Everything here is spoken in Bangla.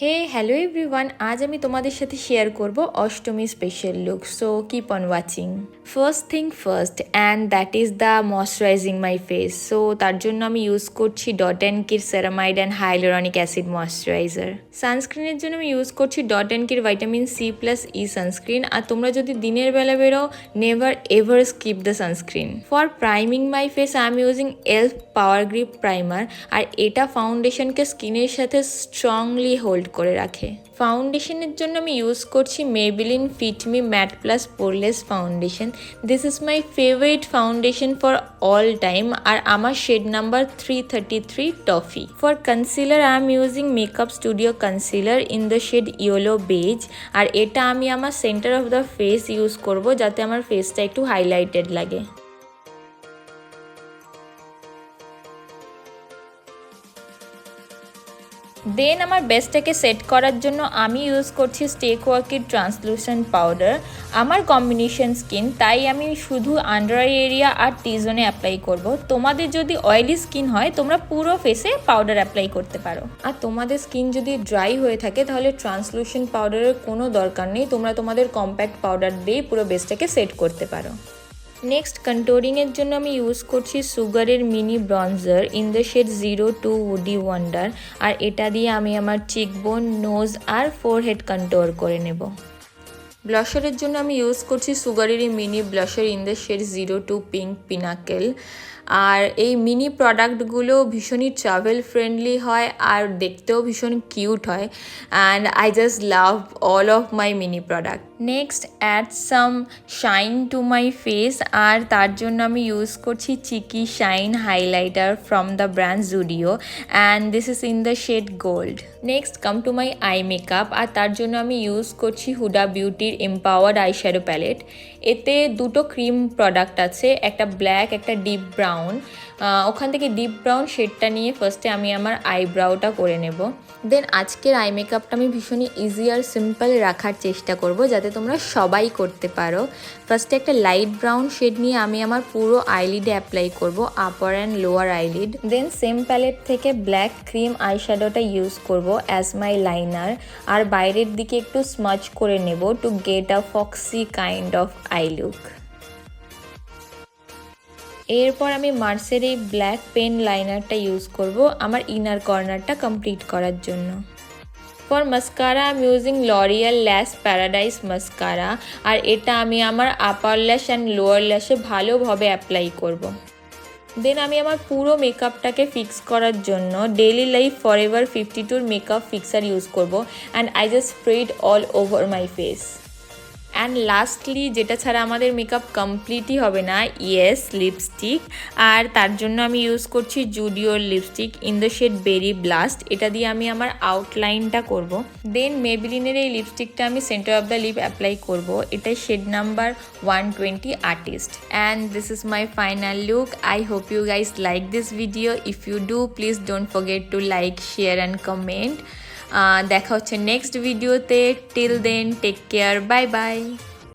হে হ্যালো এভরিওয়ান, আজ আমি তোমাদের সাথে শেয়ার করব Ashtami special look. So keep on watching. First thing first, and that is the moisturising my face. So তার জন্য আমি ইউজ করছি ডট অ্যান্ড কির ceramide and hyaluronic acid moisturiser. সানস্ক্রিনের জন্য আমি ইউজ করছি ডট অ্যান্ড কির ভাইটামিন C+E সানস্ক্রিন। আর তোমরা যদি দিনের বেলা বেরো, never ever skip the sunscreen. For priming my face I am using Elf power grip primer. আর এটা ফাউন্ডেশনকে স্কিনের সাথে স্ট্রংলি হোল্ড করে রাখে। ফাউন্ডেশনের জন্য আমি ইউজ করছি Maybelline fit me matte plus poreless foundation. This is my favourite foundation for all time. আর আমার shade number 333 toffee. For concealer I am using makeup studio concealer in the shade yellow beige. আর এটা আমি আমার centre of the face use করব, যাতে আমার ফেসটা একটু হাইলাইটেড লাগে। দেন আমার বেসটাকে সেট করার জন্য আমি ইউজ করছি স্টেক ওয়ার্কের ট্রান্সলুসেন্ট পাউডার। আমার কম্বিনেশন স্কিন, তাই আমি শুধু আন্ডার আই এরিয়া আর টি জোনে অ্যাপ্লাই করব। তোমাদের যদি অয়েলি স্কিন হয় তোমরা পুরো ফেসে পাউডার অ্যাপ্লাই করতে পারো। আর তোমাদের স্কিন যদি ড্রাই হয়ে থাকে তাহলে ট্রান্সলুসেন্ট পাউডারের কোনো দরকার নেই, তোমরা তোমাদের কম্প্যাক্ট পাউডার দিয়ে পুরো বেসটাকে সেট করতে পারো। নেক্সট কন্ট্রোলিংয়ের জন্য আমি ইউজ করছি সুগারের mini bronzer in the shade 02 woody wonder. আর এটা দিয়ে আমি আমার চিকবোন, নোজ আর ফোরহেড কন্ট্রোল করে নেব। ব্লাশারের জন্য আমি ইউজ করছি সুগারেরই mini blusher in the shade 02 pink pinnacle. আর এই মিনি প্রোডাক্টগুলো ভীষণই ট্রাভেল ফ্রেন্ডলি হয় আর দেখতেও ভীষণ কিউট হয়। And I just love all of my mini product. Next add some shine to my face. আর তার জন্য আমি ইউজ করছি cheeky shine highlighter from the brand Zudio, and this is in the shade gold. Next come to my eye makeup. আর তার জন্য আমি ইউজ করছি হুডা বিউটির এম্পাওয়ার্ড আই শ্যাডো প্যালেট। এতে দুটো ক্রিম প্রোডাক্ট আছে, একটা ব্ল্যাক একটা ডিপ ব্রাউন। ওখান থেকে ডিপ ব্রাউন শেডটা নিয়ে ফার্স্টে আমি আমার আইব্রাউটা করে নেব। দেন আজকের আই মেকআপটা আমি ভীষণই ইজি আর সিম্পল রাখার চেষ্টা করব, যাতে তোমরা সবাই করতে পারো। ফার্স্টে একটা লাইট ব্রাউন শেড নিয়ে আমি আমার পুরো আইলিডে অ্যাপ্লাই করব, upper and lower eyelid. Then same palette থেকে ব্ল্যাক ক্রিম আই শ্যাডোটা ইউজ করব অ্যাজ মাই লাইনার। আর বাইরের দিকে একটু স্মাচ করে নেব to get a foxy kind of eye look. এরপর আমি মার্সের এই ব্ল্যাক পেন লাইনারটা ইউজ করব আমার ইনার কর্নারটা কমপ্লিট করার জন্য। For mascara I am using L'Oréal ল্যাশ প্যারাডাইস মাস্কারা। আর এটা আমি আমার আপার ল্যাশ অ্যান্ড লোয়ার ল্যাশে ভালোভাবে অ্যাপ্লাই করব। দেন আমি আমার পুরো মেকআপটাকে ফিক্স করার জন্য daily life forever 52 makeup fixer use করব, and I just spread all over my face. And lastly, যেটা ছাড়া আমাদের মেকআপ কমপ্লিটই হবে না, ইয়েস, লিপস্টিক। আর তার জন্য আমি ইউজ করছি জুডিওর lipstick in the shade berry blast. এটা দিয়ে আমি আমার আউটলাইনটা করব। দেন মেবেলিনের এই লিপস্টিকটা আমি centre of the lip apply করব। এটা shade number 120 artist. And this is my final look. I hope you guys like this video. If you do, please don't forget to like, share and comment. দেখা হচ্ছে নেক্সট ভিডিওতে। Till then, take care, bye by.